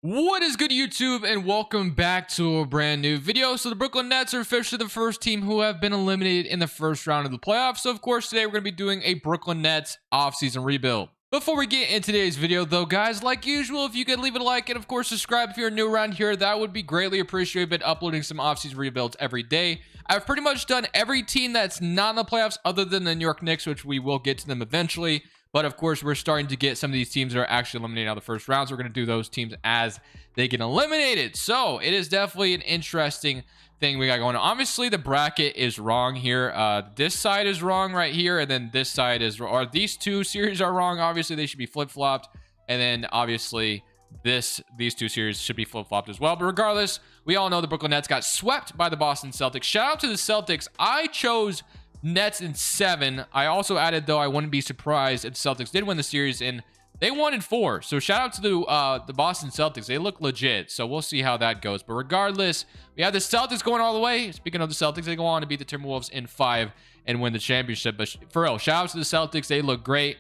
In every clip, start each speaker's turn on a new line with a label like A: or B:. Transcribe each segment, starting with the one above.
A: What is good, YouTube, and welcome back to a brand new video. So the Brooklyn Nets are officially the first team who have been eliminated in the first round of the playoffs. So of course today we're going to be doing a Brooklyn Nets offseason rebuild. Before we get into today's video though, guys, like usual, if you could leave it a like and of course subscribe if you're new around here, that would be greatly appreciated. I've been uploading some offseason rebuilds every day. I've pretty much done every team that's not in the playoffs other than the New York Knicks, which we will get to them eventually. But of course, we're starting to get some of these teams that are actually eliminated out of the first round. So we're going to do those teams as they get eliminated. So it is definitely an interesting thing we got going on. Obviously, the bracket is wrong here. This side is wrong right here. And then this side is, or these two series are wrong. Obviously, they should be flip-flopped. And then obviously, these two series should be flip-flopped as well. But regardless, we all know the Brooklyn Nets got swept by the Boston Celtics. Shout out to the Celtics. I chose Nets in 7. I also added, though, I wouldn't be surprised if the Celtics did win the series, and they won in 4. So shout out to the Boston Celtics. They look legit. So we'll see how that goes. But regardless, we have the Celtics going all the way. Speaking of the Celtics, they go on to beat the Timberwolves in 5 and win the championship. But for real, shout out to the Celtics. They look great.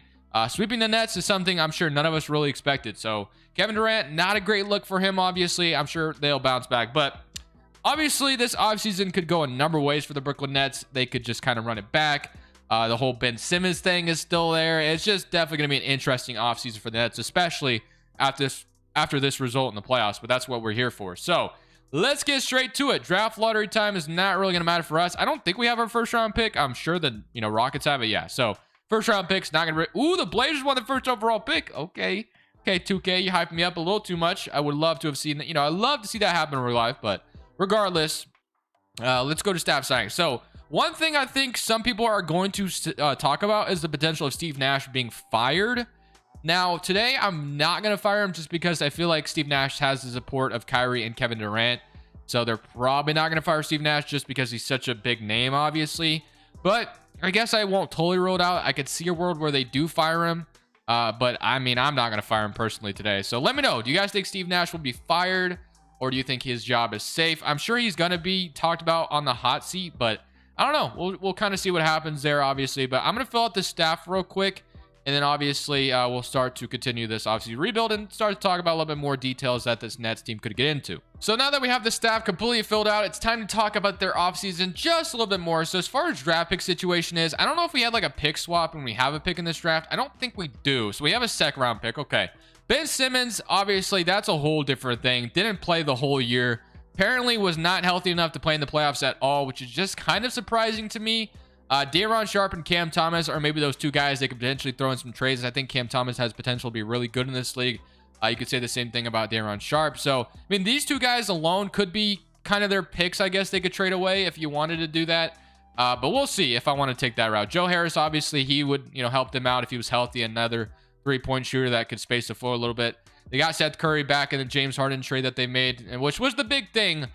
A: Sweeping the Nets is something I'm sure none of us really expected. So Kevin Durant, not a great look for him, obviously. I'm sure they'll bounce back. But obviously, this offseason could go a number of ways for the Brooklyn Nets. They could just kind of run it back. The whole Ben Simmons thing is still there. It's just definitely going to be an interesting offseason for the Nets, especially after this result in the playoffs. But that's what we're here for. So let's get straight to it. Draft lottery time is not really going to matter for us. I don't think we have our first round pick. I'm sure that, Rockets have it. Yeah. So first round pick's not going to be. Ooh, the Blazers won the first overall pick. Okay. Okay, 2K, you hyped me up a little too much. I would love to have seen that. I'd love to see that happen in real life. But regardless, let's go to staff signing. So one thing I think some people are going to talk about is the potential of Steve Nash being fired. Now, today, I'm not going to fire him just because I feel like Steve Nash has the support of Kyrie and Kevin Durant. So they're probably not going to fire Steve Nash just because he's such a big name, obviously. But I guess I won't totally rule it out. I could see a world where they do fire him. But I mean, I'm not going to fire him personally today. So let me know. Do you guys think Steve Nash will be fired? Or do you think his job is safe? I'm sure he's going to be talked about on the hot seat, but I don't know. We'll kind of see what happens there, obviously. But I'm going to fill out the staff real quick. And then, obviously, we'll start to continue this, obviously, rebuild and start to talk about a little bit more details that this Nets team could get into. So now that we have the staff completely filled out, it's time to talk about their offseason just a little bit more. So as far as draft pick situation is, I don't know if we had like a pick swap when we have a pick in this draft. I don't think we do. So we have a second round pick. Okay. Ben Simmons, obviously, that's a whole different thing. Didn't play the whole year. Apparently was not healthy enough to play in the playoffs at all, which is just kind of surprising to me. Daron Sharp and Cam Thomas are maybe those two guys they could potentially throw in some trades. I think Cam Thomas has potential to be really good in this league. You could say the same thing about Daron Sharp. So, I mean, these two guys alone could be kind of their picks, I guess they could trade away if you wanted to do that. But we'll see if I want to take that route. Joe Harris, obviously, he would, help them out if he was healthy. Another three-point shooter that could space the floor a little bit. They got Seth Curry back in the James Harden trade that they made, and which was the big thing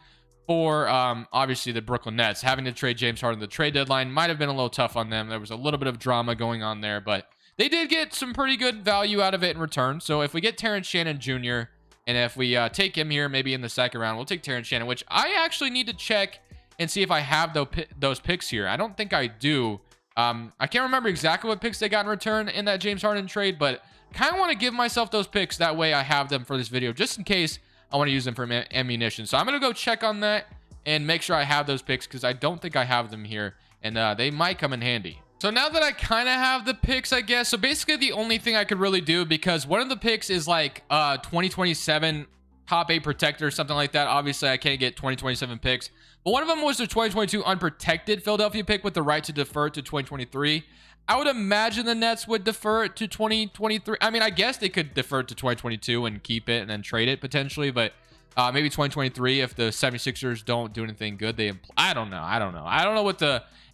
A: for obviously the Brooklyn Nets. Having to trade James Harden the trade deadline might have been a little tough on them. There was a little bit of drama going on there, but they did get some pretty good value out of it in return. So if we get Terrence Shannon Jr., and if we take him here maybe in the second round, we'll take Terrence Shannon, which I actually need to check and see if I have those picks here. I don't think I do. I can't remember exactly what picks they got in return in that James Harden trade, but kind of want to give myself those picks. That way I have them for this video, just in case I want to use them for ammunition. So I'm going to go check on that and make sure I have those picks because I don't think I have them here, and they might come in handy. So now that I kind of have the picks, I guess, so basically the only thing I could really do, because one of the picks is like 2027 top 8 protector or something like that. Obviously, I can't get 2027 picks. But one of them was the 2022 unprotected Philadelphia pick with the right to defer to 2023. I would imagine the Nets would defer it to 2023. I mean, I guess they could defer it to 2022 and keep it and then trade it potentially. But maybe 2023 if the 76ers don't do anything good. I don't know. I don't know what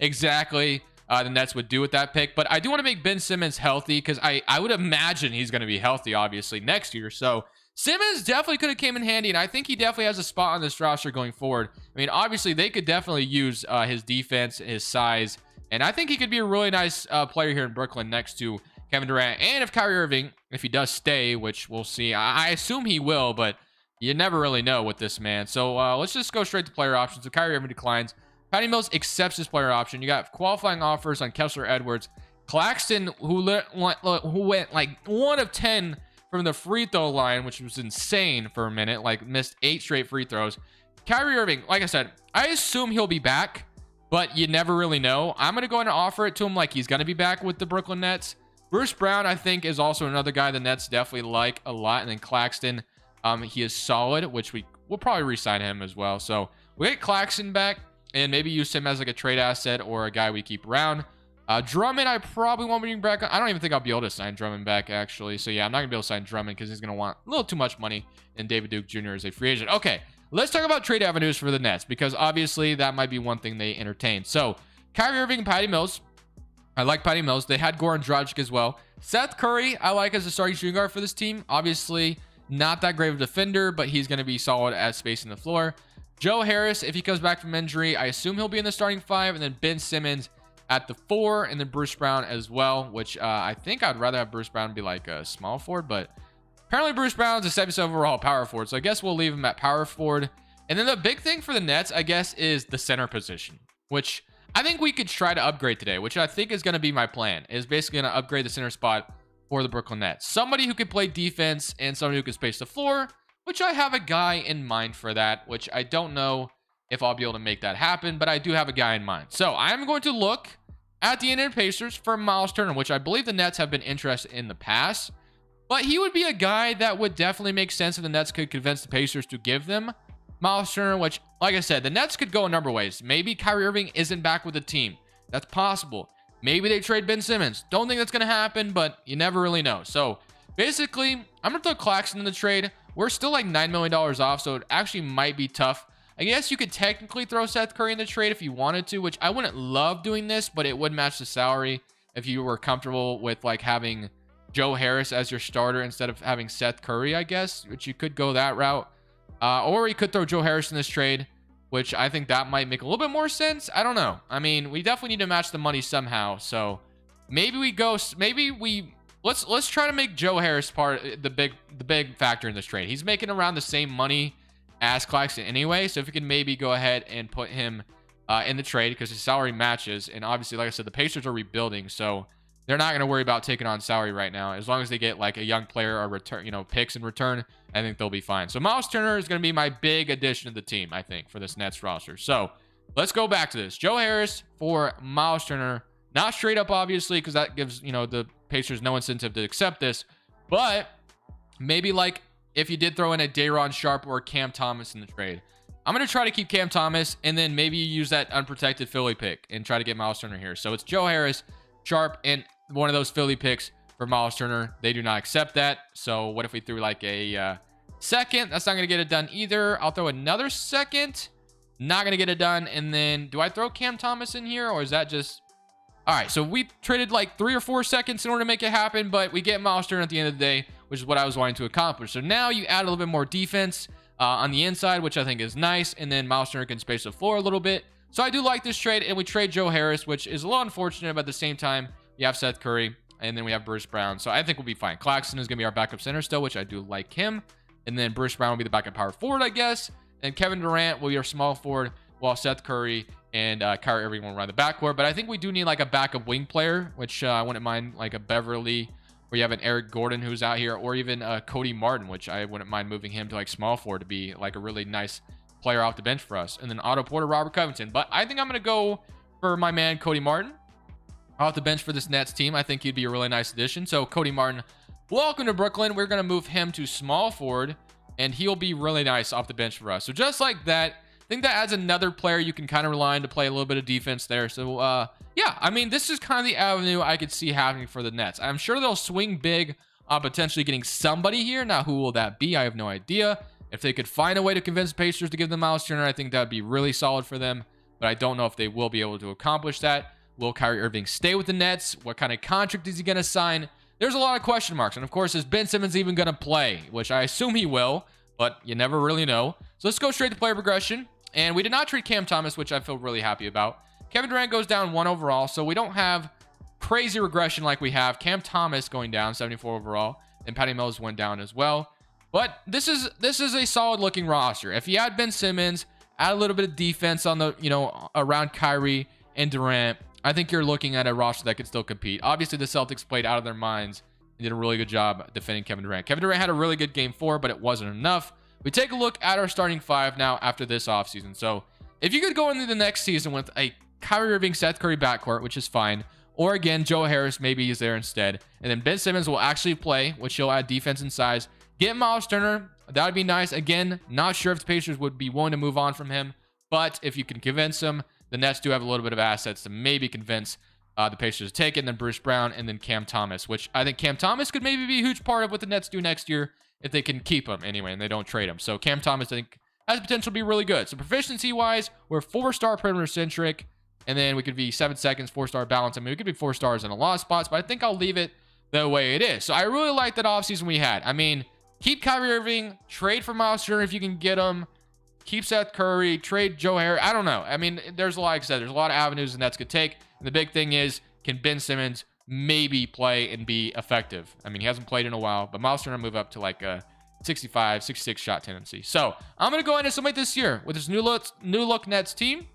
A: exactly the Nets would do with that pick. But I do want to make Ben Simmons healthy because I would imagine he's going to be healthy, obviously, next year. So Simmons definitely could have came in handy, and I think he definitely has a spot on this roster going forward. I mean, obviously, they could definitely use his defense, his size, and I think he could be a really nice player here in Brooklyn next to Kevin Durant. And if Kyrie Irving, if he does stay, which we'll see, I assume he will, but you never really know with this man. So let's just go straight to player options. So Kyrie Irving declines. Patty Mills accepts his player option. You got qualifying offers on Kessler Edwards. Claxton, who went like 1 of 10 from the free throw line, which was insane for a minute, like missed 8 straight free throws. Kyrie Irving, like I said, I assume he'll be back, but you never really know. I'm going to go ahead and offer it to him like he's going to be back with the Brooklyn Nets. Bruce Brown, I think, is also another guy the Nets definitely like a lot. And then Claxton, he is solid, which we'll probably re-sign him as well. So we get Claxton back and maybe use him as like a trade asset or a guy we keep around. Drummond, I probably won't bring back. I don't even think I'll be able to sign Drummond back, actually. So yeah, I'm not going to be able to sign Drummond because he's going to want a little too much money. And David Duke Jr. is a free agent. Okay, let's talk about trade avenues for the Nets because obviously that might be one thing they entertain. So Kyrie Irving and Patty Mills. I like Patty Mills. They had Goran Dragic as well. Seth Curry, I like as a starting shooting guard for this team. Obviously, not that great of a defender, but he's going to be solid at spacing the floor. Joe Harris, if he comes back from injury, I assume he'll be in the starting 5. And then Ben Simmons at the 4. And then Bruce Brown as well, which I think I'd rather have Bruce Brown be like a small forward. But apparently Bruce Brown's a 77 overall power forward. So I guess we'll leave him at power forward. And then the big thing for the Nets, I guess, is the center position, which I think we could try to upgrade today, which I think is going to be my plan, is basically going to upgrade the center spot for the Brooklyn Nets. Somebody who can play defense and somebody who can space the floor, which I have a guy in mind for that, which I don't know if I'll be able to make that happen, but I do have a guy in mind. So I'm going to look at the Indiana Pacers for Miles Turner, which I believe the Nets have been interested in the past, but he would be a guy that would definitely make sense if the Nets could convince the Pacers to give them Miles Turner, which, like I said, the Nets could go a number of ways. Maybe Kyrie Irving isn't back with the team. That's possible. Maybe they trade Ben Simmons. Don't think that's going to happen, but you never really know. So basically, I'm going to throw Claxton in the trade. We're still like $9 million off, so it actually might be tough. I guess you could technically throw Seth Curry in the trade if you wanted to, which I wouldn't love doing this, but it would match the salary if you were comfortable with like having Joe Harris as your starter instead of having Seth Curry, I guess, which you could go that route. Or you could throw Joe Harris in this trade, which I think that might make a little bit more sense. I don't know. I mean, we definitely need to match the money somehow. So maybe let's try to make Joe Harris the big factor in this trade. He's making around the same money as Claxton anyway. So if you can maybe go ahead and put him in the trade because his salary matches. And obviously, like I said, the Pacers are rebuilding, so they're not going to worry about taking on salary right now. As long as they get like a young player or return, picks in return, I think they'll be fine. So Miles Turner is going to be my big addition to the team, I think, for this Nets roster. So let's go back to this. Joe Harris for Miles Turner. Not straight up, obviously, because that gives, the Pacers no incentive to accept this. But maybe like if you did throw in a Day'Ron Sharpe or Cam Thomas in the trade. I'm going to try to keep Cam Thomas, and then maybe you use that unprotected Philly pick and try to get Miles Turner here. So it's Joe Harris, Sharpe, and one of those Philly picks for Miles Turner. They do not accept that. So what if we threw like a second? That's not going to get it done either. I'll throw another second. Not going to get it done. And then do I throw Cam Thomas in here, or is that just... All right, so we traded like 3 or 4 seconds in order to make it happen, but we get Miles Turner at the end of the day, which is what I was wanting to accomplish. So now you add a little bit more defense on the inside, which I think is nice, and then Miles Turner can space the floor a little bit. So I do like this trade, and we trade Joe Harris, which is a little unfortunate, but at the same time, you have Seth Curry, and then we have Bruce Brown. So I think we'll be fine. Claxton is going to be our backup center still, which I do like him. And then Bruce Brown will be the backup power forward, I guess. And Kevin Durant will be our small forward, while Seth Curry and Kyrie Irving will run the backcourt. But I think we do need like a backup wing player, which I wouldn't mind like a Beverly, or you have an Eric Gordon who's out here, or even Cody Martin, which I wouldn't mind moving him to like small forward to be like a really nice player off the bench for us. And then Otto Porter, Robert Covington. But I think I'm going to go for my man Cody Martin off the bench for this Nets team. I think he'd be a really nice addition. So Cody Martin, welcome to Brooklyn. We're going to move him to small forward, and he'll be really nice off the bench for us. So just like that, I think that adds another player you can kind of rely on to play a little bit of defense there. So yeah, I mean, this is kind of the avenue I could see happening for the Nets. I'm sure they'll swing big on potentially getting somebody here. Now, who will that be? I have no idea. If they could find a way to convince the Pacers to give them Miles Turner, I think that would be really solid for them. But I don't know if they will be able to accomplish that. Will Kyrie Irving stay with the Nets? What kind of contract is he going to sign? There's a lot of question marks. And of course, is Ben Simmons even going to play? Which I assume he will, but you never really know. So let's go straight to player progression. And we did not trade Cam Thomas, which I feel really happy about. Kevin Durant goes down 1 overall, so we don't have crazy regression like we have. Cam Thomas going down 74 overall, and Patty Mills went down as well. But this is a solid looking roster. If you add Ben Simmons, add a little bit of defense on the around Kyrie and Durant, I think you're looking at a roster that could still compete. Obviously, the Celtics played out of their minds He did a really good job defending Kevin Durant. Kevin Durant had a really good game 4, but it wasn't enough. We take a look at our starting 5 now after this offseason. So if you could go into the next season with a Kyrie Irving, Seth Curry backcourt, which is fine, or again, Joe Harris maybe is there instead, and then Ben Simmons will actually play, which he'll add defense and size. Get Miles Turner. That would be nice. Again, not sure if the Pacers would be willing to move on from him, but if you can convince him, the Nets do have a little bit of assets to maybe convince the Pacers to take it. And then Bruce Brown and then Cam Thomas, which I think Cam Thomas could maybe be a huge part of what the Nets do next year if they can keep him anyway and they don't trade him. So Cam Thomas, I think, has the potential to be really good. So proficiency-wise, we're 4-star perimeter-centric, and then we could be 7 seconds, 4-star balance. I mean, we could be 4 stars in a lot of spots, but I think I'll leave it the way it is. So I really like that offseason we had. I mean, keep Kyrie Irving, trade for Miles Turner if you can get him, keep Seth Curry, trade Joe Harris. I don't know. I mean, there's like I said, there's a lot of avenues the Nets could take. And the big thing is, can Ben Simmons maybe play and be effective? I mean, he hasn't played in a while, but Miles Turner move up to like a 65, 66 shot tendency. So I'm going to go ahead and submit this year with this new look Nets team.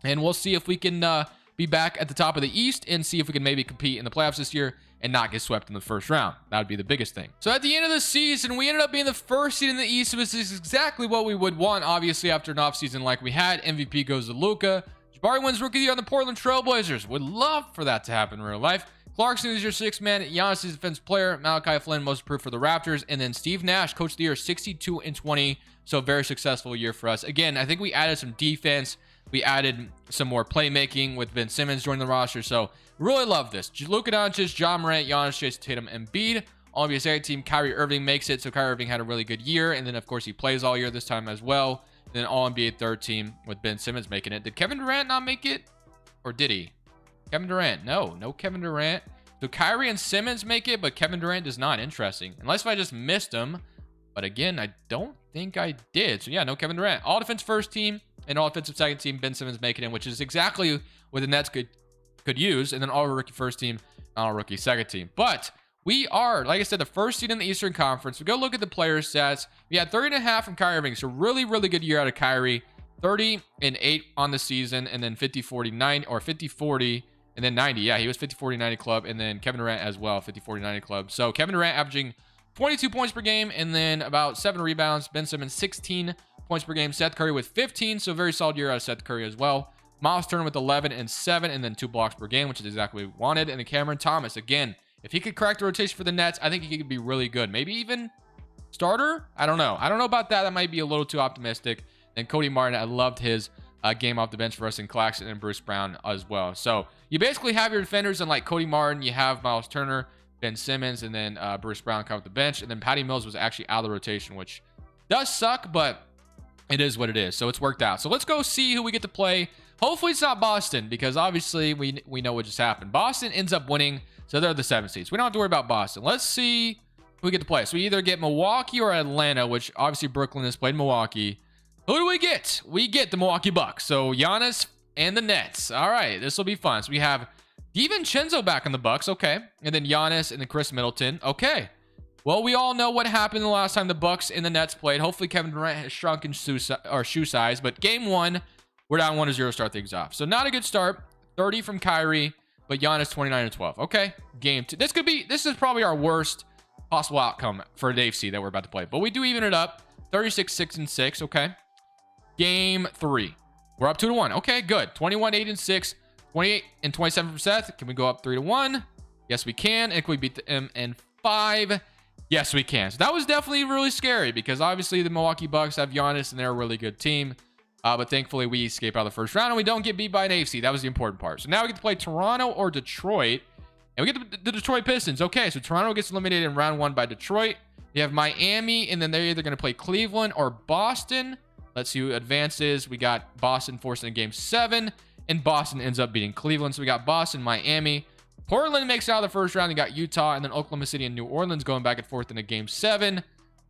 A: And we'll see if we can be back at the top of the East and see if we can maybe compete in the playoffs this year and not get swept in the first round. That would be the biggest thing. So at the end of the season, we ended up being the first seed in the East. So this is exactly what we would want, obviously, after an offseason like we had. MVP goes to Luka. Jabari wins Rookie of the Year on the Portland Trailblazers. Would love for that to happen in real life. Clarkson is your 6th man. Giannis is defensive player. Malachi Flynn, most improved for the Raptors. And then Steve Nash, Coach of the Year, 62-20. So very successful year for us. Again, I think we added some defense. We added some more playmaking with Ben Simmons joining the roster. So really love this. Luka Doncic, John Morant, Giannis, Jason Tatum, Embiid. All of your second team. Kyrie Irving makes it. So Kyrie Irving had a really good year. And then, of course, he plays all year this time as well. And then all NBA third team with Ben Simmons making it. Did Kevin Durant not make it? Or did he? Kevin Durant. No Kevin Durant. So Kyrie and Simmons make it, but Kevin Durant does not. Interesting. Unless if I just missed him. But again, I don't think I did. So yeah, no Kevin Durant. All defense first team and all defensive second team. Ben Simmons making it, which is exactly what the Nets could use. And then all rookie first team, all rookie second team. But we are, like I said, the first seed in the Eastern Conference. We go look at the player stats. We had 30.5 from Kyrie Irving. So really, really good year out of Kyrie. 30-8 on the season. And then 50-40-90 or 50-40 and then 90. Yeah, he was 50-40-90 club. And then Kevin Durant as well, 50-40-90 club. So Kevin Durant averaging 22 points per game and then about 7 rebounds. Ben Simmons 16 points per game. Seth Curry with 15. So very solid year out of Seth Curry as well. Miles Turner with 11 and 7 and then 2 blocks per game, which is exactly what we wanted. And then Cameron Thomas, again, if he could crack the rotation for the Nets, I think he could be really good. Maybe even starter? I don't know. I don't know about that. That might be a little too optimistic. And Cody Martin, I loved his game off the bench for us in Claxton and Bruce Brown as well. So you basically have your defenders and like Cody Martin, you have Miles Turner, Ben Simmons, and then Bruce Brown come off the bench. And then Patty Mills was actually out of the rotation, which does suck, but it is what it is. So it's worked out. So let's go see who we get to play. Hopefully it's not Boston, because obviously we know what just happened. Boston ends up winning, so they're the 7 seeds. We don't have to worry about Boston. Let's see who we get to play. So we either get Milwaukee or Atlanta, which obviously Brooklyn has played Milwaukee. Who do we get? We get the Milwaukee Bucks. So Giannis and the Nets. All right, this will be fun. So we have DiVincenzo back in the Bucks. Okay. And then Giannis and then Chris Middleton. Okay. Well, we all know what happened the last time the Bucks and the Nets played. Hopefully Kevin Durant has shrunk in shoe size. But game 1, we're down 1-0 to start things off. So not a good start. 30 from Kyrie, but Giannis 29-12. Okay. Game 2. This is probably our worst possible outcome for Dave C that we're about to play. But we do even it up. 36-6-6. Okay. Game 3. We're up 2-1. Okay, good. 21-8-6. 28-27 from Seth. Can we go up 3-1? Yes, we can. And can we beat them in 5? Yes, we can. So that was definitely really scary, because obviously the Milwaukee Bucks have Giannis and they're a really good team. But thankfully we escape out of the first round and we don't get beat by an AFC. That was the important part. So now we get to play Toronto or Detroit. And we get the Detroit Pistons. Okay, so Toronto gets eliminated in round 1 by Detroit. You have Miami, and then they're either going to play Cleveland or Boston. Let's see who advances. We got Boston forcing in game 7, and Boston ends up beating Cleveland. So we got Boston, Miami. Portland makes it out of the first round. They got Utah, and then Oklahoma City and New Orleans going back and forth in a game 7.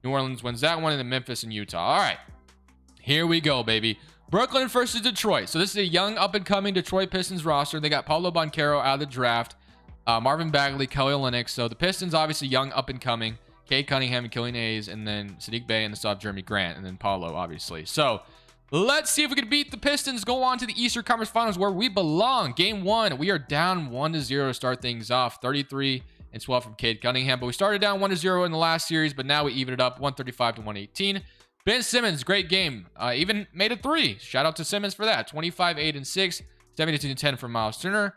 A: New Orleans wins that one, and then Memphis and Utah. All right, here we go, baby. Brooklyn versus Detroit. So this is a young up-and-coming Detroit Pistons roster. They got Paulo Banchero out of the draft, Marvin Bagley, Kelly Olynyk. So the Pistons obviously young up-and-coming. Cade Cunningham and Killian Hayes, and then Sadiq Bey, and the stop Jeremy Grant, and then Paulo, obviously. So let's see if we can beat the Pistons, go on to the Eastern Conference Finals where we belong. Game 1, we are down 1-0 to start things off. 33 and 12 from Cade Cunningham. But we started down 1-0 in the last series, but now we even it up 135 to 118. Ben Simmons, great game. Even made a 3. Shout out to Simmons for that. 25, 8, and 6. 72 to 10 from Miles Turner.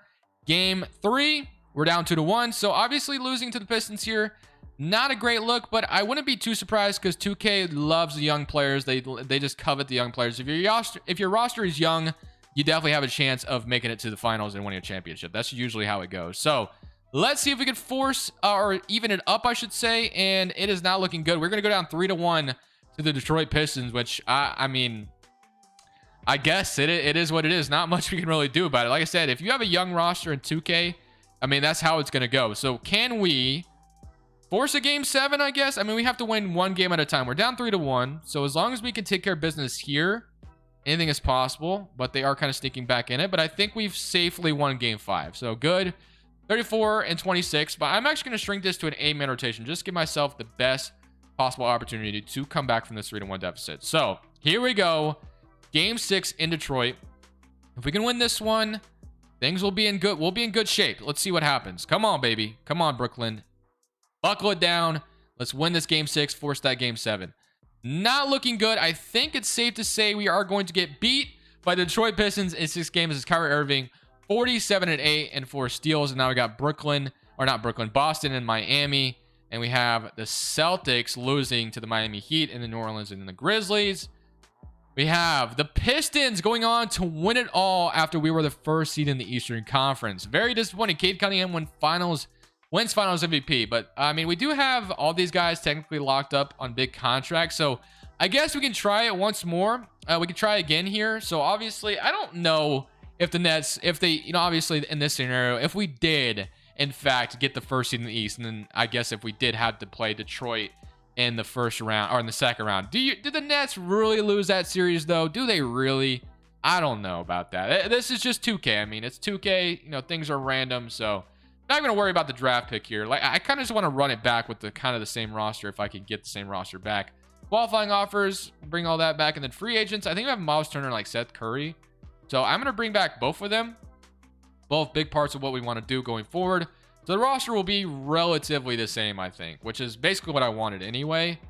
A: Game 3, we're down 2-1. So obviously losing to the Pistons here. Not a great look, but I wouldn't be too surprised because 2K loves the young players. They just covet the young players. If your roster is young, you definitely have a chance of making it to the finals and winning a championship. That's usually how it goes. So let's see if we can force or even it up, I should say. And it is not looking good. We're going to go down 3-1 to the Detroit Pistons, which I mean, I guess it is what it is. Not much we can really do about it. Like I said, if you have a young roster in 2K, I mean, that's how it's going to go. So can we force a game 7, I guess? I mean, we have to win one game at a time. We're down 3-1. So as long as we can take care of business here, anything is possible. But they are kind of sneaking back in it. But I think we've safely won game 5. So good. 34 and 26. But I'm actually going to shrink this to an 8-man rotation. Just give myself the best possible opportunity to come back from this 3-1 deficit. So here we go. Game 6 in Detroit. If we can win this one, things will be in good. We'll be in good shape. Let's see what happens. Come on, baby. Come on, Brooklyn. Buckle it down. Let's win this game 6. Force that game 7. Not looking good. I think it's safe to say we are going to get beat by the Detroit Pistons in 6 games. This is Kyrie Irving, 47 and 8 and 4 steals. And now we got Boston and Miami. And we have the Celtics losing to the Miami Heat and the New Orleans and the Grizzlies. We have the Pistons going on to win it all after we were the first seed in the Eastern Conference. Very disappointing. Cade Cunningham wins finals MVP. But, I mean, we do have all these guys technically locked up on big contracts. So, I guess we can try it once more. We can try again here. So, obviously, I don't know if the Nets, obviously in this scenario, if we did, in fact, get the first seed in the East, and then I guess if we did have to play Detroit in the first round or in the second round, did the Nets really lose that series though? Do they really? I don't know about that. This is just 2K. I mean, it's 2K. Things are random, so not going to worry about the draft pick here. Like, I kind of just want to run it back with the kind of the same roster if I can get the same roster back. Qualifying offers, bring all that back, and then free agents. I think we have Miles Turner, like Seth Curry, so I'm going to bring back both of them. Both big parts of what we want to do going forward. So the roster will be relatively the same, I think, which is basically what I wanted anyway.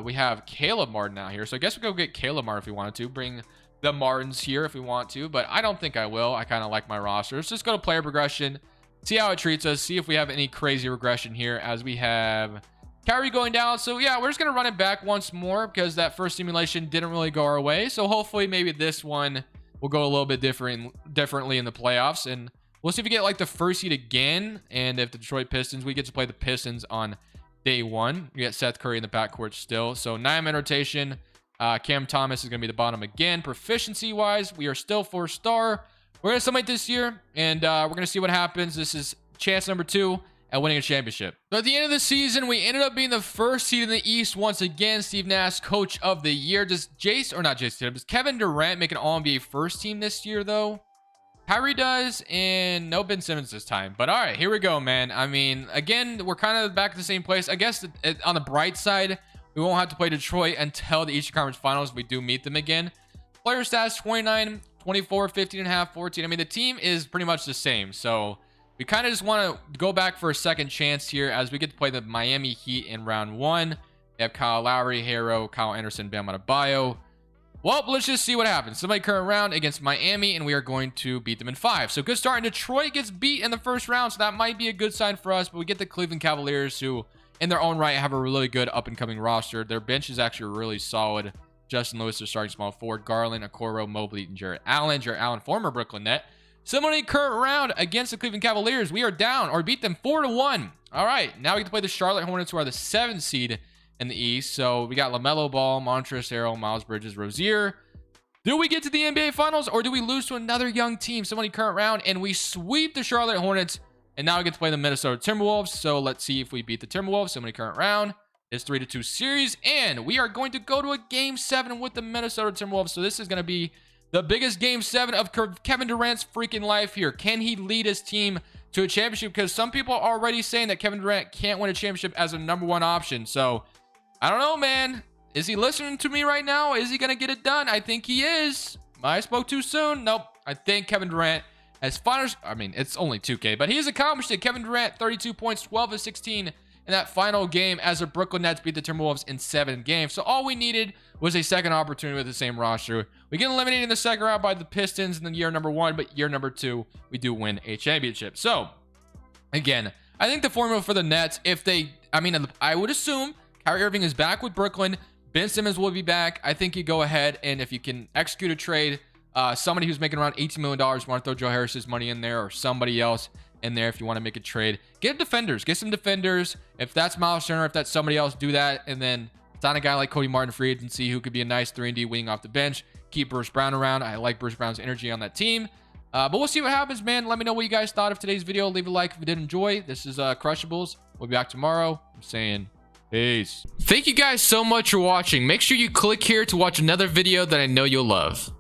A: We have Caleb Martin out here. So I guess we go get Caleb Martin if we wanted to. Bring the Martins here if we want to, but I don't think I will. I kind of like my roster. Let's just go to player progression, see how it treats us, see if we have any crazy regression here as we have Kyrie going down. So yeah, we're just going to run it back once more because that first simulation didn't really go our way. So hopefully maybe this one will go a little bit differently in the playoffs, and we'll see if we get like the first seed again. And if the Detroit Pistons, we get to play the Pistons on day 1. We get Seth Curry in the backcourt still. So 9-man rotation. Cam Thomas is going to be the bottom again. Proficiency wise, we are still 4-star. We're going to summate this year, and we're going to see what happens. This is chance number 2 at winning a championship. So at the end of the season, we ended up being the first seed in the East once again. Steve Nash, coach of the year. Does Kevin Durant make an All-NBA first team this year, though? Kyrie does, and no Ben Simmons this time. But all right, here we go, man. I mean, again, we're kind of back to the same place. I guess on the bright side, we won't have to play Detroit until the Eastern Conference Finals if we do meet them again. Player stats, 29, 24, 15.5, 14. I mean, the team is pretty much the same. So we kind of just want to go back for a second chance here as we get to play the Miami Heat in round 1. We have Kyle Lowry, Harrow, Kyle Anderson, Bam Adebayo. Well, let's just see what happens. Somebody current round against Miami, and we are going to beat them in 5. So good start. And Detroit gets beat in the first round, so that might be a good sign for us. But we get the Cleveland Cavaliers, who in their own right have a really good up-and-coming roster. Their bench is actually really solid. Justin Lewis is starting small forward. Garland, Okoro, Mobley, and Jarrett Allen. Jarrett Allen, former Brooklyn Net. Similarly, current round against the Cleveland Cavaliers, we are down or beat them 4-1. All right, now we get to play the Charlotte Hornets, who are the 7th seed in the East. So we got LaMelo Ball, Montrezl Harrell, Miles Bridges, Rozier. Do we get to the NBA Finals, or do we lose to another young team? Somebody current round, and we sweep the Charlotte Hornets, and now we get to play the Minnesota Timberwolves. So let's see if we beat the Timberwolves. Somebody current round. It's 3-2 series, and we are going to go to a Game 7 with the Minnesota Timberwolves. So this is going to be the biggest Game 7 of Kevin Durant's freaking life here. Can he lead his team to a championship? Because some people are already saying that Kevin Durant can't win a championship as a #1 option. So I don't know, man. Is he listening to me right now? Is he going to get it done? I think he is. I spoke too soon. Nope. I think Kevin Durant as finals. I mean, it's only 2K, but he's accomplished it. Kevin Durant, 32 points, 12 of 16 in that final game as the Brooklyn Nets beat the Timberwolves in 7 games. So all we needed was a second opportunity with the same roster. We get eliminated in the second round by the Pistons in the year number 1, but year number 2, we do win a championship. So again, I think the formula for the Nets, if they, I mean, I would assume Kyrie Irving is back with Brooklyn. Ben Simmons will be back. I think you go ahead and if you can execute a trade, somebody who's making around $18 million, want to throw Joe Harris's money in there or somebody else in there if you want to make a trade. Get defenders. Get some defenders. If that's Miles Turner, if that's somebody else, do that. And then sign a guy like Cody Martin free agency who could be a nice 3-and-D wing off the bench. Keep Bruce Brown around. I like Bruce Brown's energy on that team. But we'll see what happens, man. Let me know what you guys thought of today's video. Leave a like if you did enjoy. This is Crushables. We'll be back tomorrow. I'm saying peace. Thank you guys so much for watching. Make sure you click here to watch another video that I know you'll love.